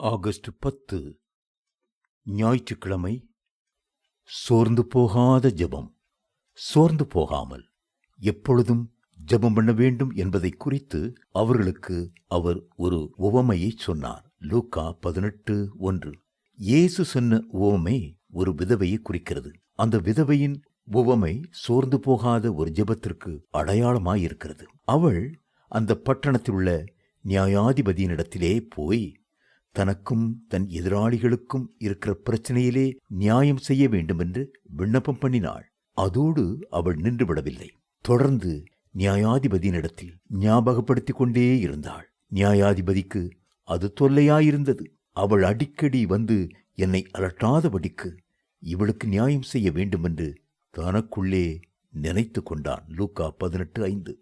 August 10 ஞாயிற்றுக்கிழமை. சோர்ந்து போகாத ஜெபம். சோர்ந்து போகாமல் எப்பொழுதும் ஜெபம் பண்ண வேண்டும் என்பதை குறித்து அவர்களுக்கு அவர் ஒரு உவமையை சொன்னார். லூக்கா 18:1. இயேசு சொன்ன உவமை ஒரு விதவையை குறிக்கிறது. அந்த விதவையின் உவமை சோர்ந்து போகாத ஒரு ஜெபத்திற்கு அடையாளமாயிருக்கிறது. அவள் அந்த பட்டணத்தில் உள்ள நியாயாதிபதியினிடத்திலே போய் தனக்கும் தன் எதிராளிகளுக்கும் இருக்கிற பிரச்சனையிலே நியாயம் செய்ய வேண்டும் என்று விண்ணப்பம் பண்ணினாள். அதோடு அவள் நின்று விடவில்லை. தொடர்ந்து நியாயாதிபதியினிடத்தில் ஞாபகப்படுத்திக் கொண்டே இருந்தாள். நியாயாதிபதிக்கு அது தொல்லையாயிருந்தது. அவள் அடிக்கடி வந்து என்னை அலட்டாதபடிக்கு இவளுக்கு நியாயம் செய்ய வேண்டும் என்று தனக்குள்ளே நினைத்து கொண்டான். லூக்கா 18:5.